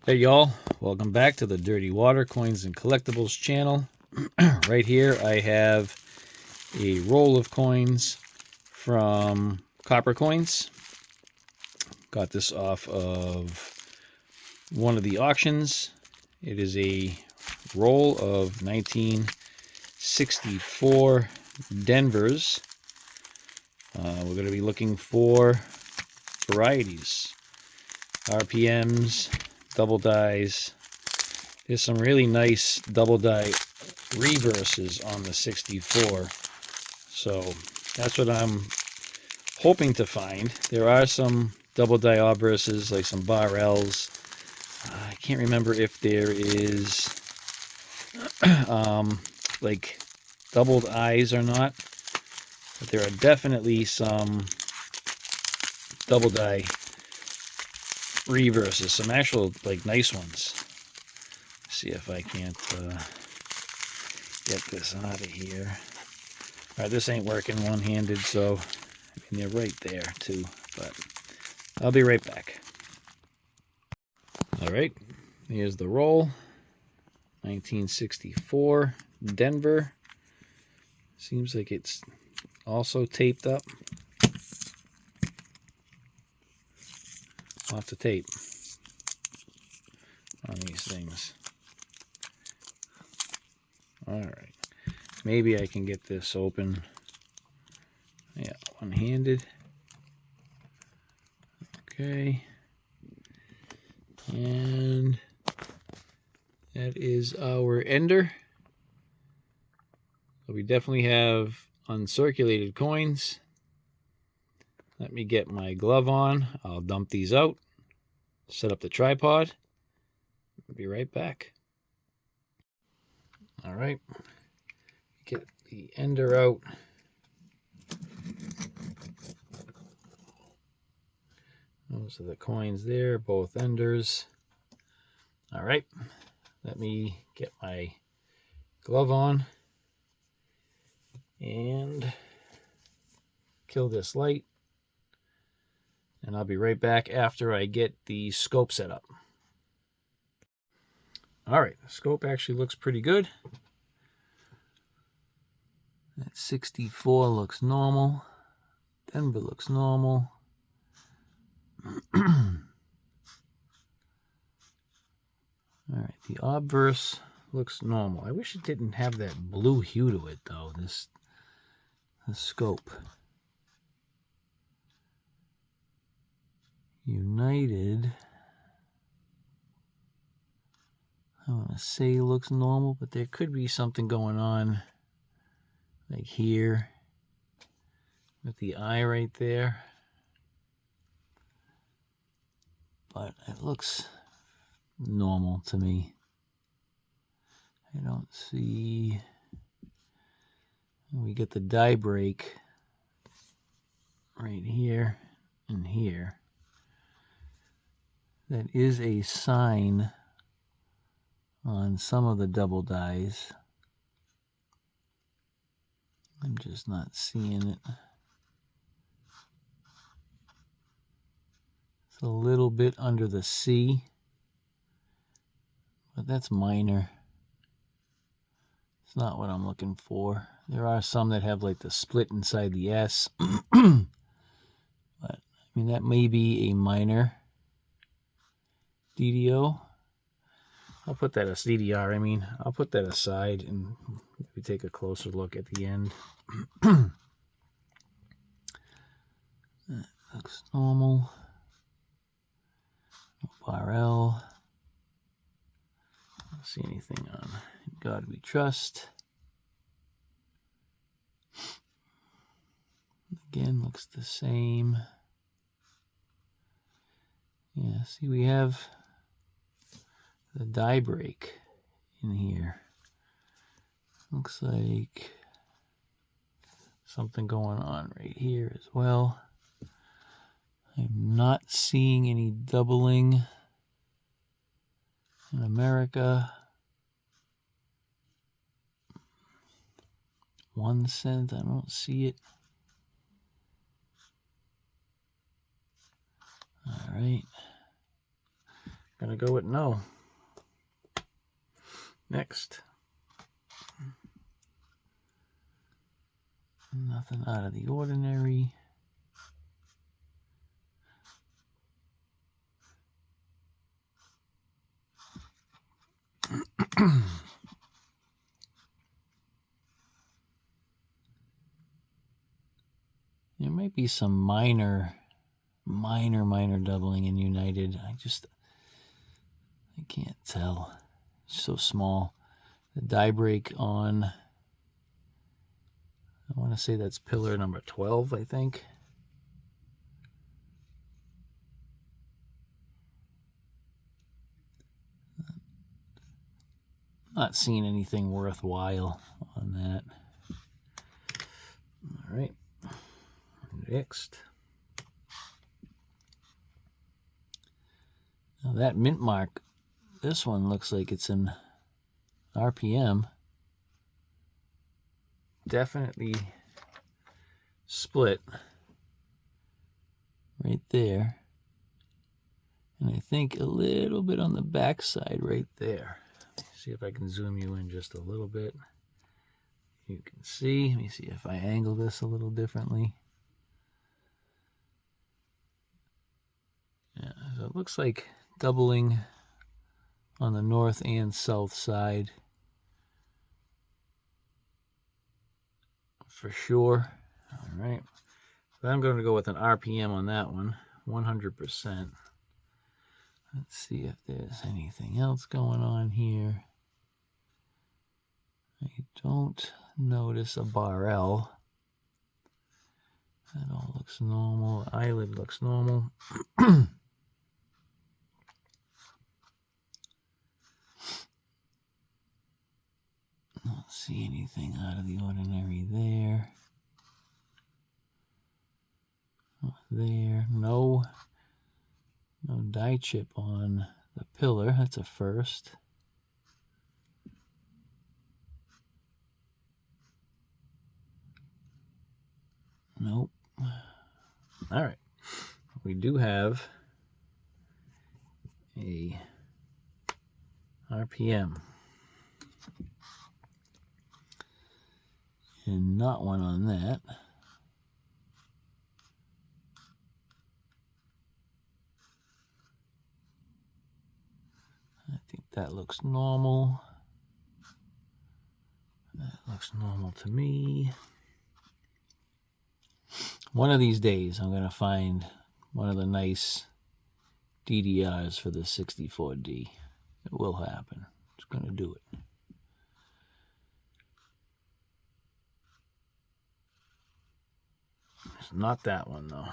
Hey y'all, welcome back to the Dirty Water Coins and Collectibles channel. Right here I have a roll of coins from Copper Coins. Got this off of one of the auctions. It is a roll of 1964 Denvers. We're going to be looking for varieties, RPMs, double dies. There's some really nice double die reverses on the 64, so that's what I'm hoping to find. There are some double die obverses, like some Bar L's. I can't remember if there is like doubled eyes or not, but there are definitely some double die reverses, some actual like nice ones. See if I can't get this out of here. All right, this ain't working one-handed, so I mean, they're right there too, but I'll be right back. All right, here's the roll. 1964 Denver. Seems like it's also taped up. Lots of tape on these things. All right, maybe I can get this open. Yeah, one-handed. Okay, and that is our ender. So we definitely have uncirculated coins. Let me get my glove on. I'll dump these out, set up the tripod. I'll be right back. All right, get the ender out. Those are the coins there, both enders. All right, let me get my glove on and kill this light. And I'll be right back after I get the scope set up. All right, the scope actually looks pretty good. That 64 looks normal. Denver looks normal. All right, the obverse looks normal. I wish it didn't have that blue hue to it, though, this scope. United, I want to say looks normal, but there could be something going on, like here, with the eye right there. But it looks normal to me. I don't see... We get the die break right here and here. That is a sign on some of the double dies. I'm just not seeing it. It's a little bit under the C, but that's minor. It's not what I'm looking for. There are some that have like the split inside the S. But I mean, that may be a minor DDO. I'll put that as DDR. I mean, I'll put that aside and maybe take a closer look at the end. That looks normal. RL. I don't see anything on God We Trust. Again, looks the same. Yeah, see, we have the die break in here. Looks like something going on right here as well. I'm not seeing any doubling in America. 1 cent, I don't see it. All right. Gonna go with no. Next. Nothing out of the ordinary. There might be some minor doubling in United. I can't tell. It's so small. The die break on, I want to say that's pillar number 12, I think. Not seeing anything worthwhile on that. All right. Next. Now that mint mark, this one looks like it's an RPM. Definitely split right there. And I think a little bit on the back side right there. See if I can zoom you in just a little bit. You can see, let me see if I angle this a little differently. Yeah, so it looks like doubling on the north and south side for sure. All right, so I'm going to go with an RPM on that one, 100%. Let's see if there's anything else going on here. I don't notice a bar L. That all looks normal. Eyelid looks normal. Don't see anything out of the ordinary there. There, no die chip on the pillar. That's a first. Nope. All right. We do have a RPM. And not one on that. I think that looks normal. That looks normal to me. One of these days, I'm going to find one of the nice DDRs for the 64D. It will happen. It's going to do it. It's not that one, though.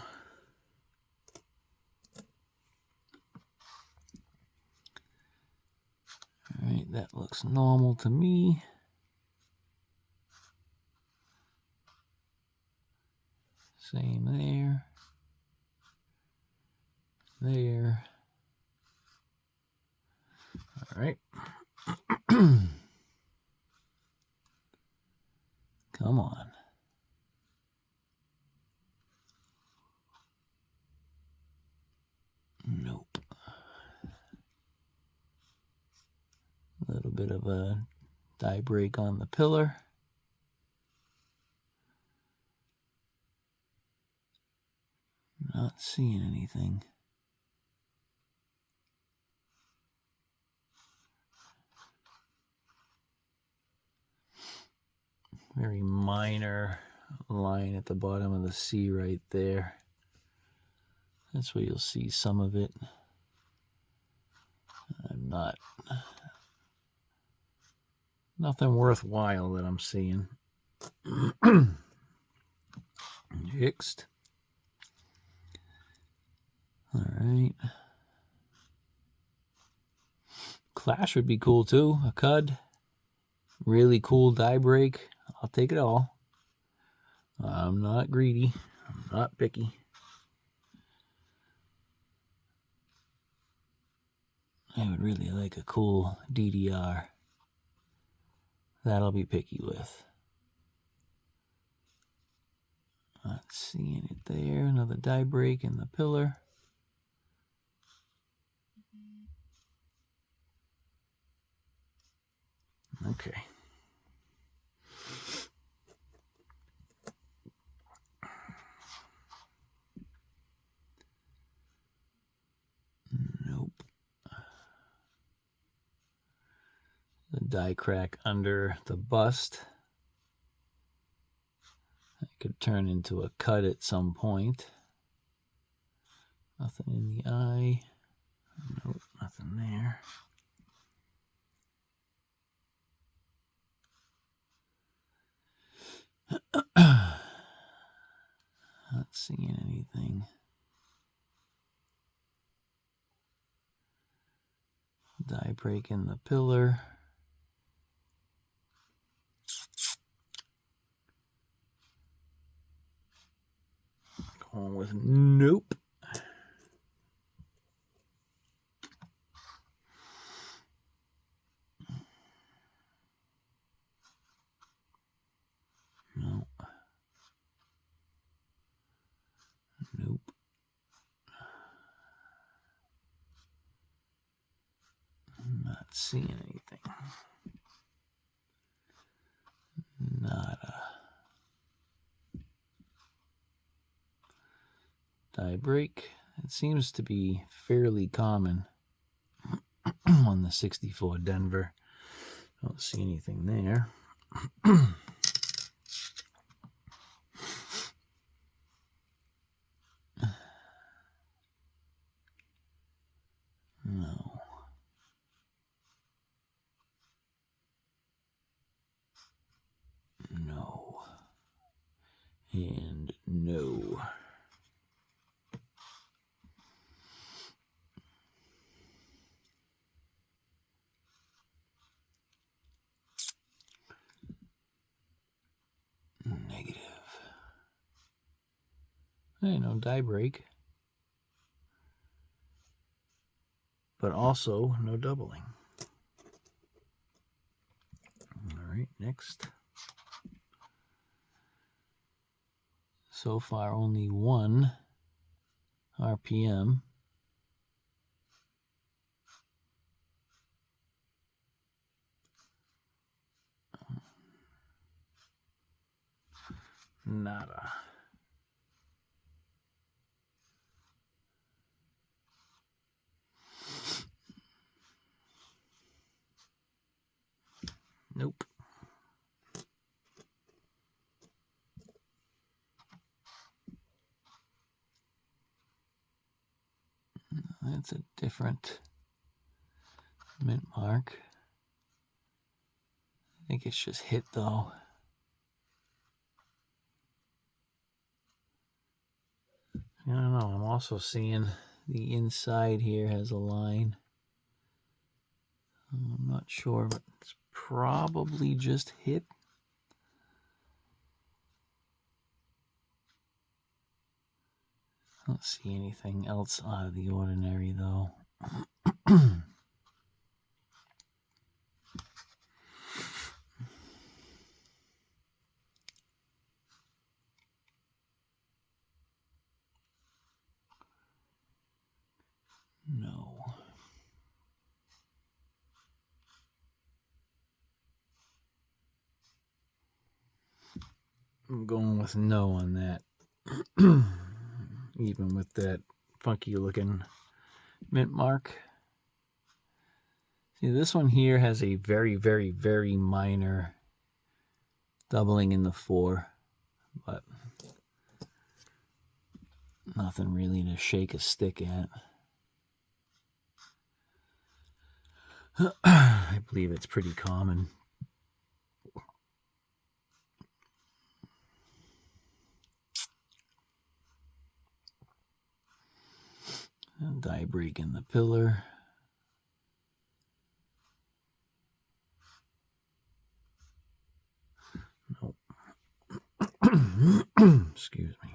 All right, that looks normal to me. Same there. There. All right. Come on. Nope. A little bit of a die break on the pillar. Not seeing anything. Very minor line at the bottom of the C right there. That's where you'll see some of it. I'm not... Nothing worthwhile that I'm seeing. Next. All right. Clash would be cool too. A Cud. Really cool die break. I'll take it all. I'm not greedy. I'm not picky. I would really like a cool DDR. That'll be picky with. Not seeing it there. Another die break in the pillar. Okay. Nope. The die crack under the bust. It could turn into a cut at some point. Nothing in the eye. Nope, nothing there. Not seeing anything. Die break in the pillar. Going with nope. No. Nope. Not seeing anything. Nada. Die break. It seems to be fairly common on the 64 Denver. Don't see anything there. No. No. And no. Negative. Hey, no die break. But also no doubling. All right, next. So far, only one RPM. Nada. Nope. That's a different mint mark. I think it's just hit though. I don't know. I'm also seeing the inside here has a line. I'm not sure, but it's probably just hit. I don't see anything else out of the ordinary though. No. I'm going with no on that. Even with that funky looking mint mark. See, this one here has a very, very, very minor doubling in the 4, but nothing really to shake a stick at. I believe it's pretty common. And die break in the pillar. Nope. Excuse me.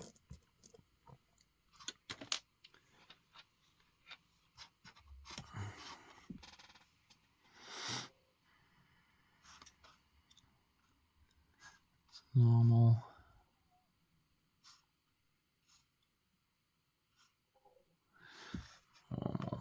It's normal. Normal.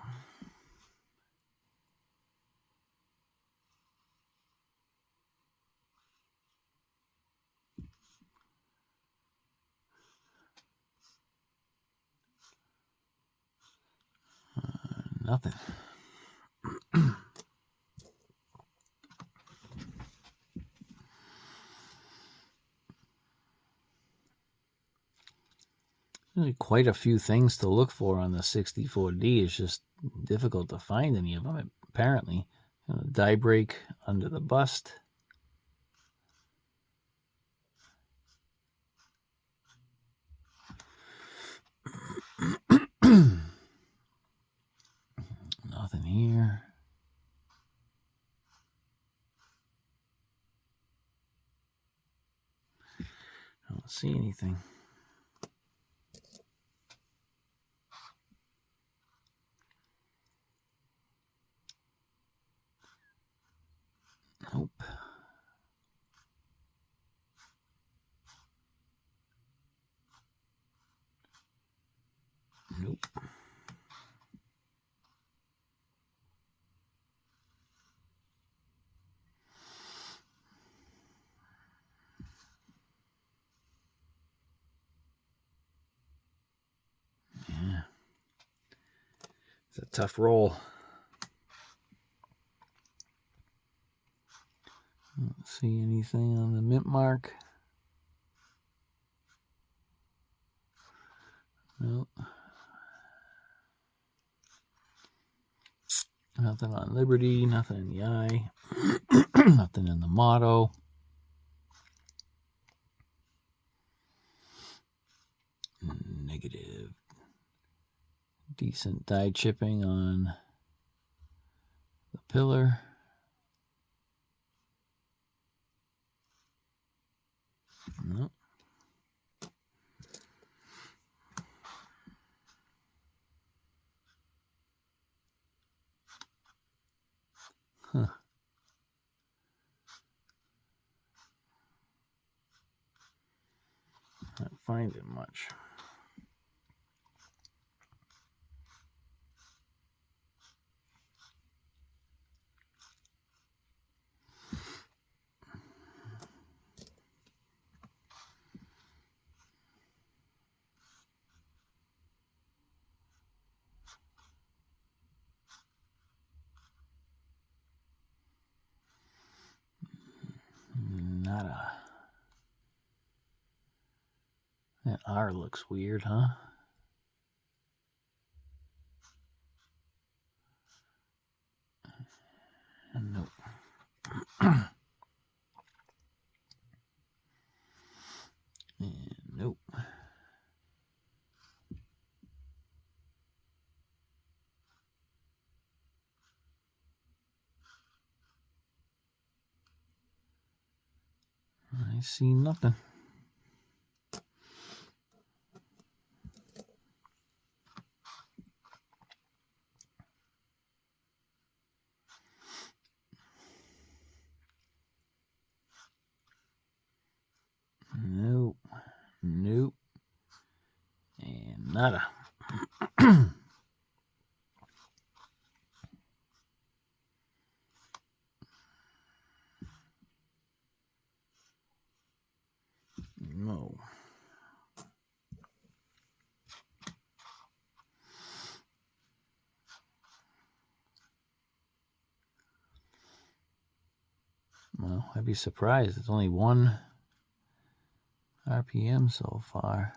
Nothing. Really quite a few things to look for on the 64D. It's just difficult to find any of them, apparently. Die break under the bust. Nothing here. I don't see anything. Nope. Nope. Yeah. It's a tough roll. Don't see anything on the mint mark. Nope. Nothing on Liberty, nothing in the eye, nothing in the motto. Negative. Decent die chipping on the pillar. Nope. Huh. Not finding much. Nada. That R looks weird, huh? Nope. And nope. I see nothing. Nope. Nope. And nada. No. Well, I'd be surprised. It's only one RPM so far.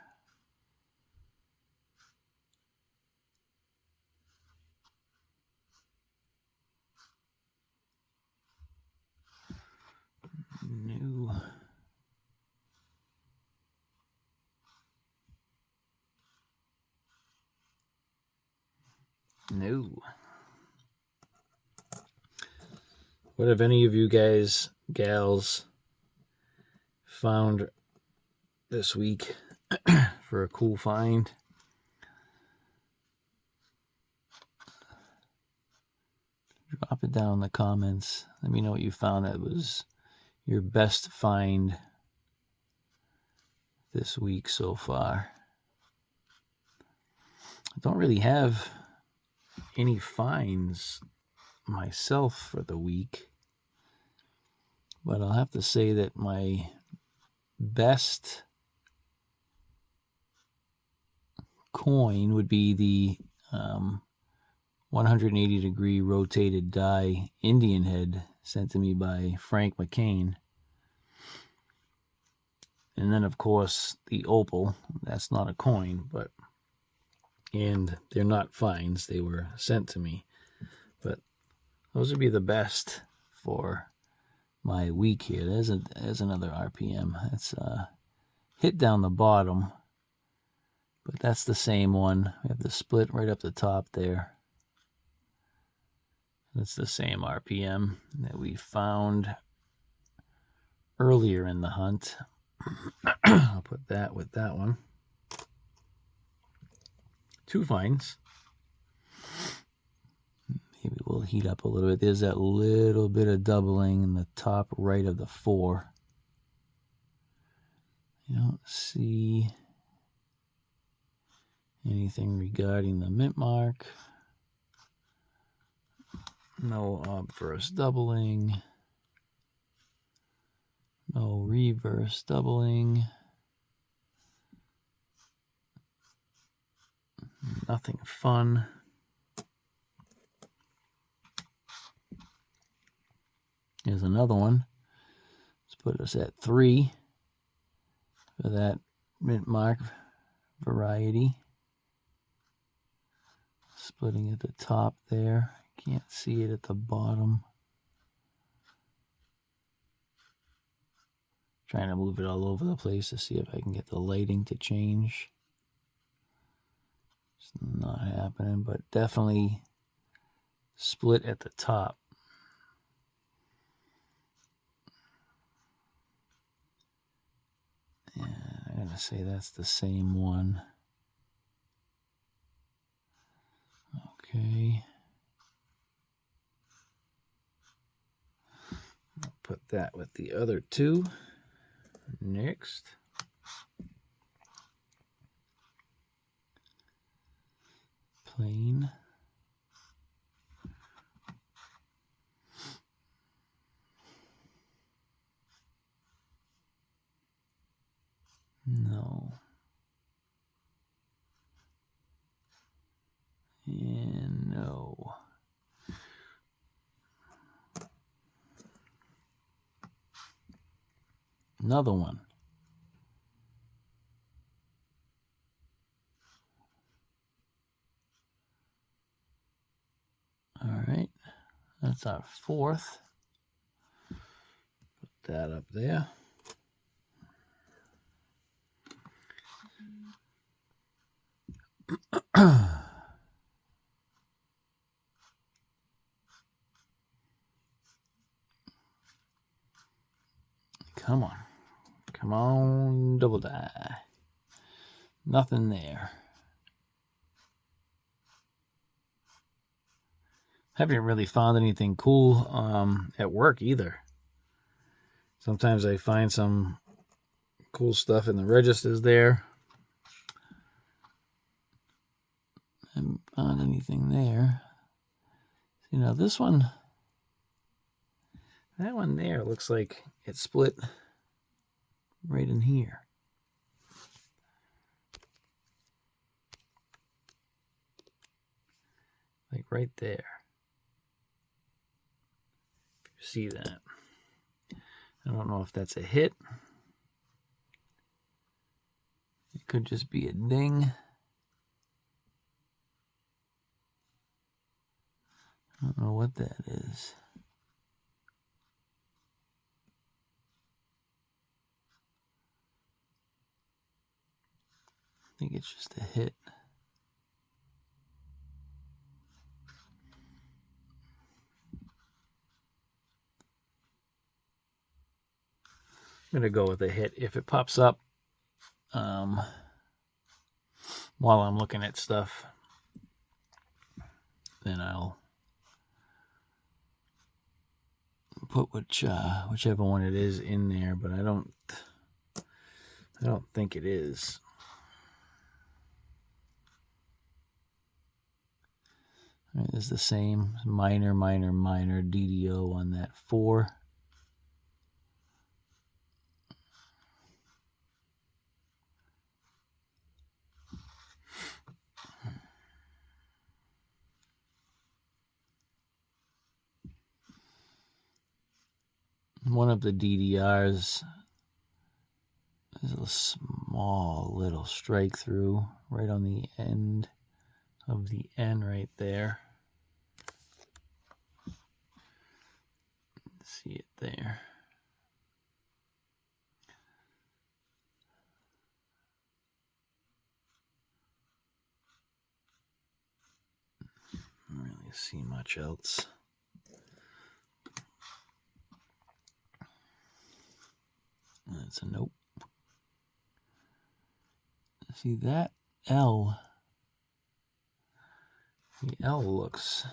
New. No. What have any of you guys, gals, found this week for a cool find? Drop it down in the comments. Let me know what you found that was your best find this week so far. I don't really have any finds myself for the week, but I'll have to say that my best coin would be the 180-degree rotated die Indian head sent to me by Frank McCain. And then, of course, the opal. That's not a coin, and they're not fines. They were sent to me. But those would be the best for my week here. There's another RPM. That's hit down the bottom, but that's the same one. We have the split right up the top there. That's the same RPM that we found earlier in the hunt. I'll put that with that one. 2 fines. Maybe we'll heat up a little bit. There's that little bit of doubling in the top right of the 4. You don't see anything regarding the mint mark. No obverse doubling. No reverse doubling. Nothing fun. Here's another one. Let's put us at 3 for that mint mark variety. Splitting at the top there. Can't see it at the bottom. Trying to move it all over the place to see if I can get the lighting to change. It's not happening, but definitely split at the top. And I'm gonna say that's the same one. Okay. I'll put that with the other 2. Next. Plain. No. And no. Another one. All right. That's our 4th. Put that up there. Come on. Come on, double die. Nothing there. Haven't really found anything cool at work either. Sometimes I find some cool stuff in the registers there. Haven't found anything there. See, now this one, that one there looks like it split right in here. Like right there. See that? I don't know if that's a hit. It could just be a ding. I don't know what that is. I think it's just a hit. I'm going to go with a hit. If it pops up while I'm looking at stuff, then I'll put whichever one it is in there, but I don't think it is. All right, there's the same minor DDO on that 4. One of the DDRs is a small little strike through right on the end of the N right there. See it there. Don't really see much else. That's a nope. See that L? The L looks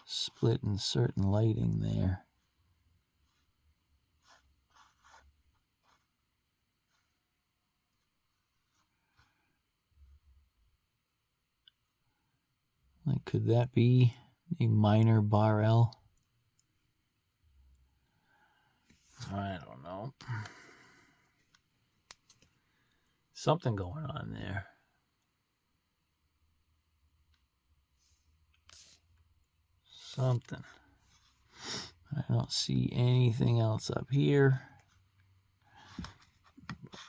split in certain lighting there. Like, could that be a minor bar L? I don't know. Something going on there. Something. I don't see anything else up here.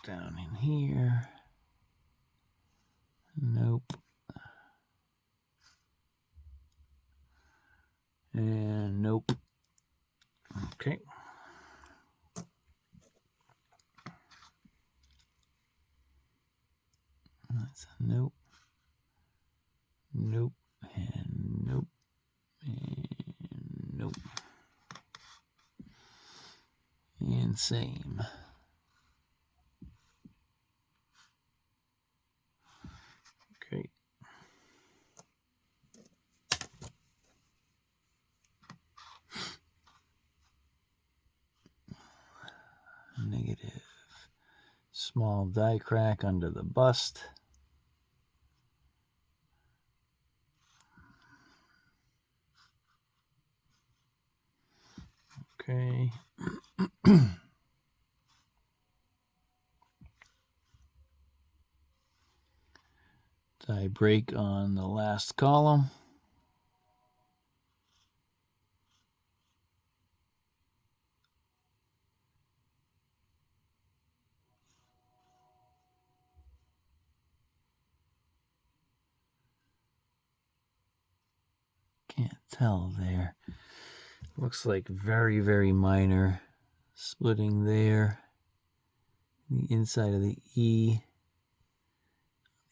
Down in here. Nope. And nope. Okay. That's a nope. Nope. And nope. And nope. And same. Okay. Negative. Small die crack under the bust. Okay. Die break on the last column. Can't tell there. Looks like very, very minor splitting there. The inside of the E,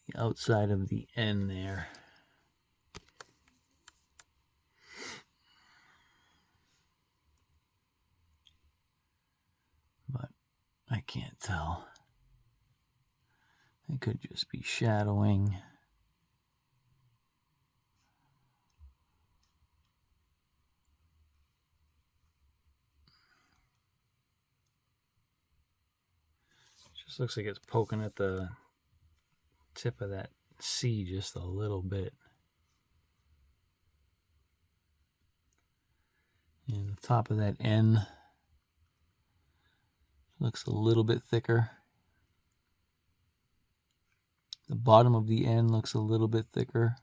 the outside of the N there. But I can't tell. It could just be shadowing. Just looks like it's poking at the tip of that C just a little bit. And the top of that N looks a little bit thicker. The bottom of the N looks a little bit thicker.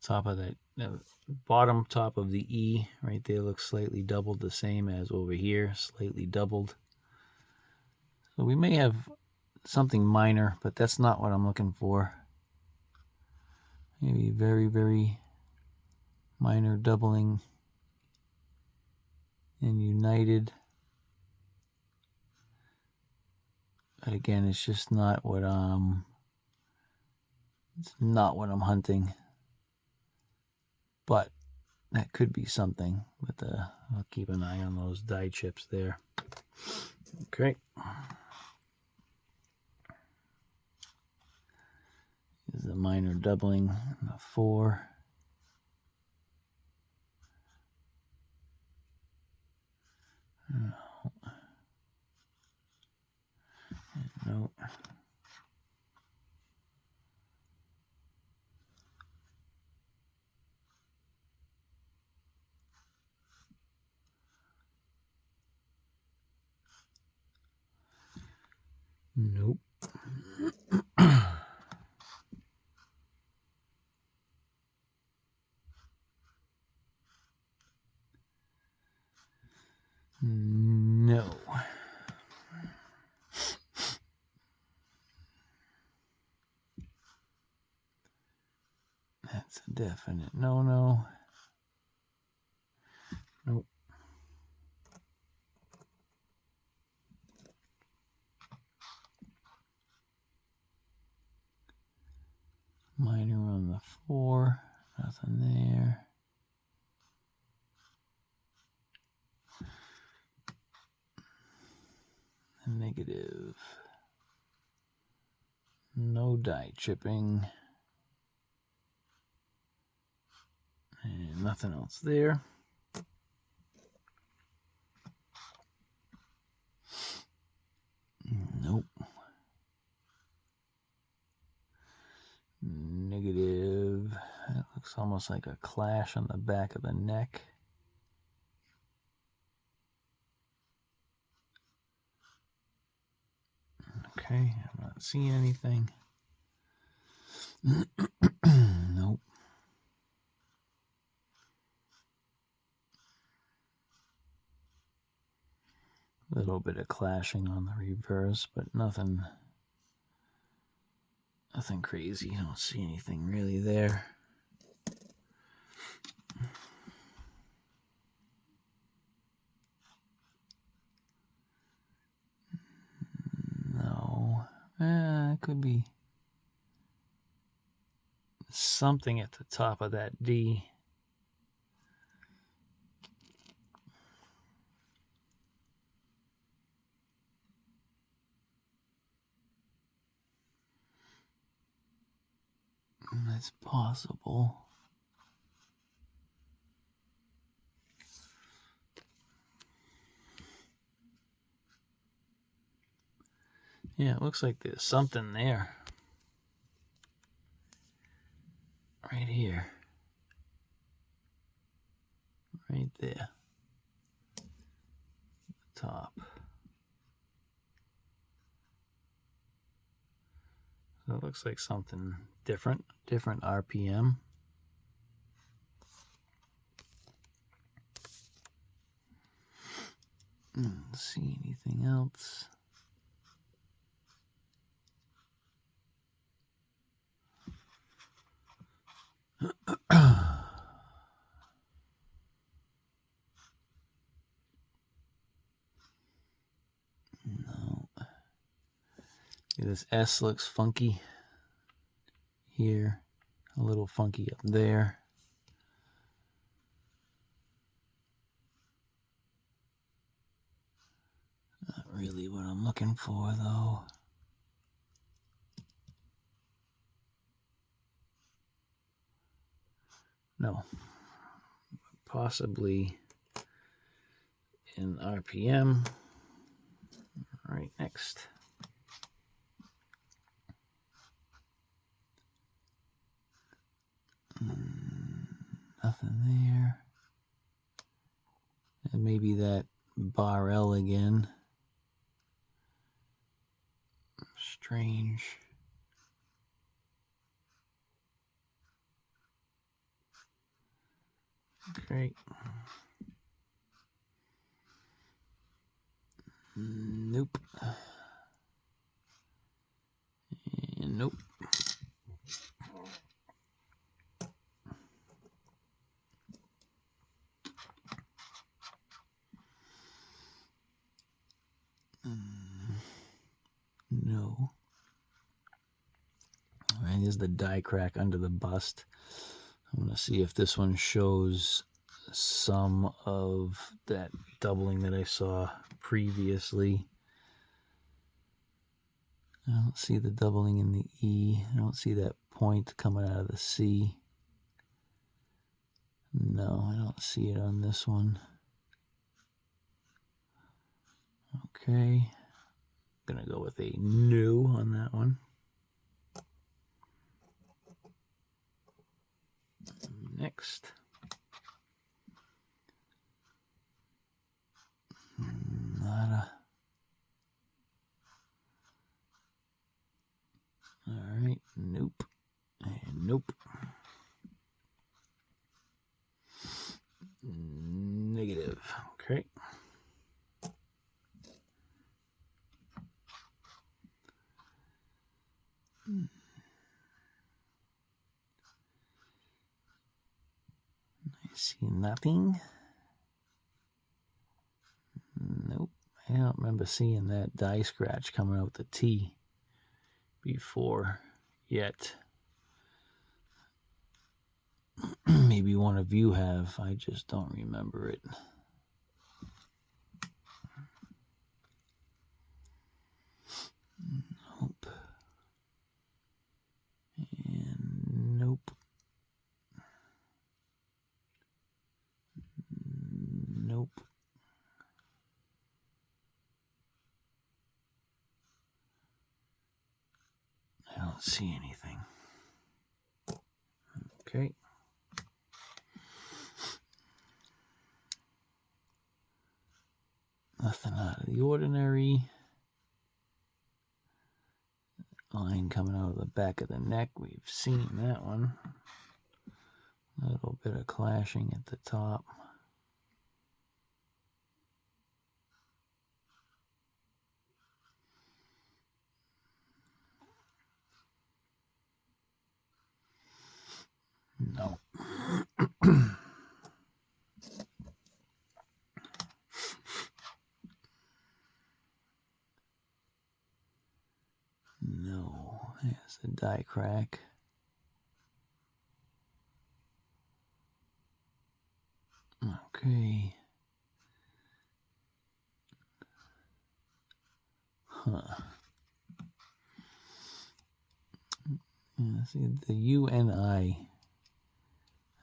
Top of that, bottom top of the E right there looks slightly doubled, the same as over here, slightly doubled. So we may have something minor, but that's not what I'm looking for. Maybe very, very minor doubling and united. But again, it's just not what I'm hunting. But that could be something. But I'll keep an eye on those die chips there. Okay. This is a minor doubling, a 4. No. No. Nope. No. That's a definite no. Nope. Minor on the 4. Nothing there. Negative. No die chipping. And nothing else there. Nope. Negative. That looks almost like a clash on the back of the neck. Okay, I'm not seeing anything. Nope. A little bit of clashing on the reverse, but nothing crazy. I don't see anything really there. No. It could be something at the top of that D. That's possible. Yeah, it looks like there's something there. Right here. Right there. Top. So it looks like something different RPM. See anything else? No. This S looks funky here, a little funky up there. Not really what I'm looking for, though. No. Possibly in RPM. All right, next. Nothing there. And maybe that bar L again. Strange. Great. Nope. And nope. No. All right, here's the die crack under the bust. I'm going to see if this one shows some of that doubling that I saw previously. I don't see the doubling in the E. I don't see that point coming out of the C. No, I don't see it on this one. Okay. I'm going to go with a no on that one. Next. Nada. All right, nope, and nope. Negative, okay. See nothing. Nope. I don't remember seeing that die scratch coming out the T before yet. Maybe one of you have. I just don't remember it. Nope. And nope. Nope. I don't see anything. Okay. Nothing out of the ordinary. Line coming out of the back of the neck. We've seen that one. A little bit of clashing at the top. No. No. There's a die crack. Okay. Huh. Yeah, see the UNI.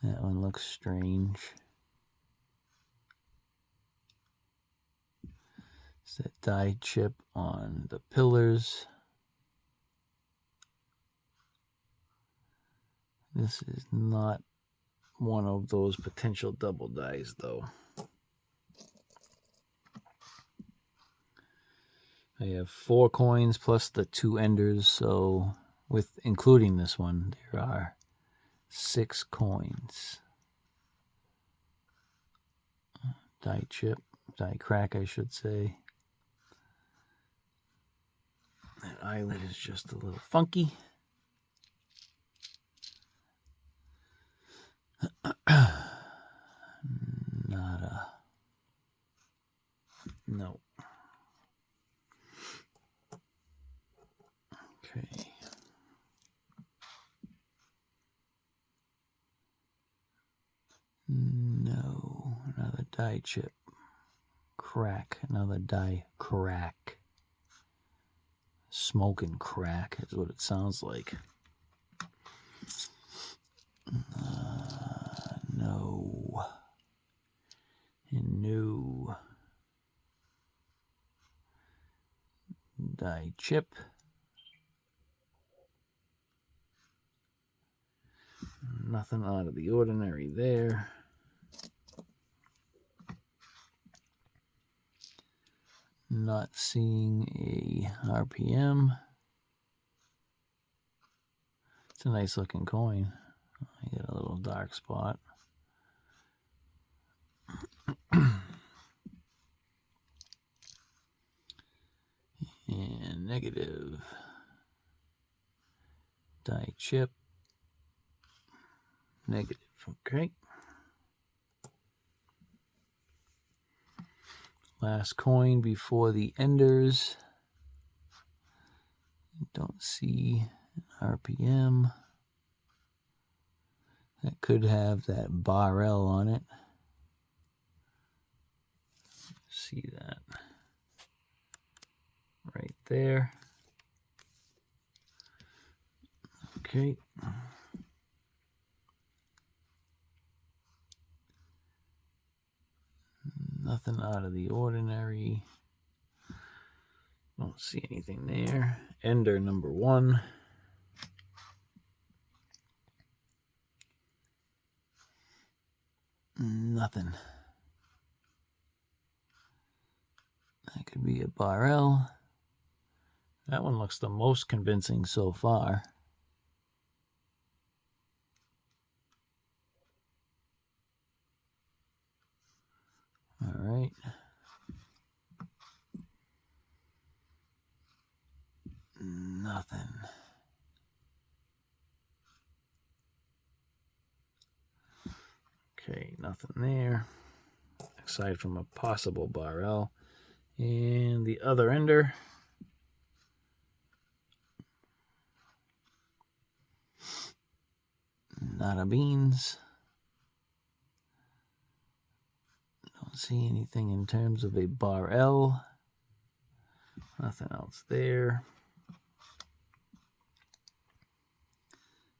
That one looks strange. It's that die chip on the pillars. This is not one of those potential double dies, though. I have 4 coins plus the 2 enders, so with including this one, there are 6 coins. Die chip, die crack, I should say. That eyelid is just a little funky. Nada. No. Okay. No. Another die chip. Crack. Another die crack. Smoking crack is what it sounds like. No. And no. Die chip. Nothing out of the ordinary there. Not seeing a RPM. It's a nice looking coin. I get a little dark spot. And negative. Die chip. Negative. Okay. Last coin before the enders. Don't see an RPM. That could have that bar L on it. See that right there. Okay. Nothing out of the ordinary. Don't see anything there. Ender number 1. Nothing. That could be a bar L. That one looks the most convincing so far. All right. Nothing. Okay, nothing. Nothing there, aside from a possible bar L. And the other ender, nada beans. Don't see anything in terms of a bar L. Nothing else there.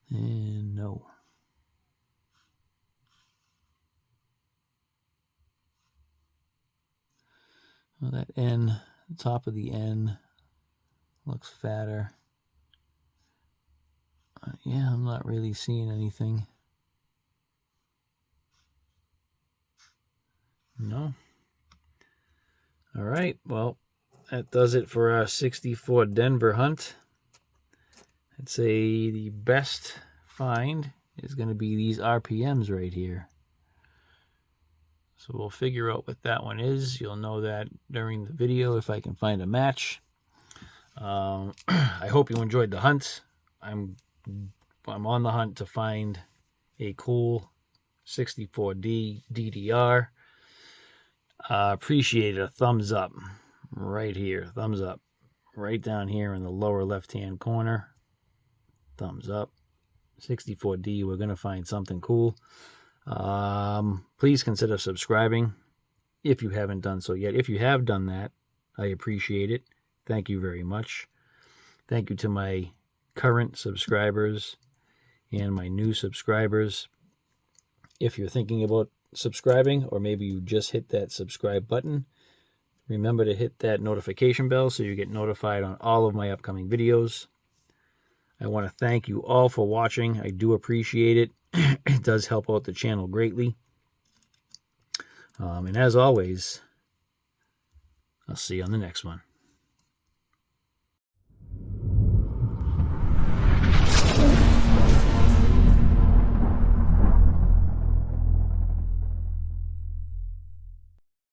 And no. Well, that N, the top of the N, looks fatter. Yeah, I'm not really seeing anything. No. All right, well, that does it for our 64 Denver hunt. I'd say the best find is going to be these RPMs right here. So we'll figure out what that one is. You'll know that during the video if I can find a match. I hope you enjoyed the hunt. I'm on the hunt to find a cool 64D DDR. Appreciate a thumbs up right here. Thumbs up right down here in the lower left-hand corner. Thumbs up. 64D, we're going to find something cool. Please consider subscribing if you haven't done so yet. If you have done that, I appreciate it. Thank you very much. Thank you to my current subscribers and my new subscribers. If you're thinking about subscribing, or maybe you just hit that subscribe button, remember to hit that notification bell so you get notified on all of my upcoming videos. I want to thank you all for watching. I do appreciate it. It does help out the channel greatly. And as always, I'll see you on the next one.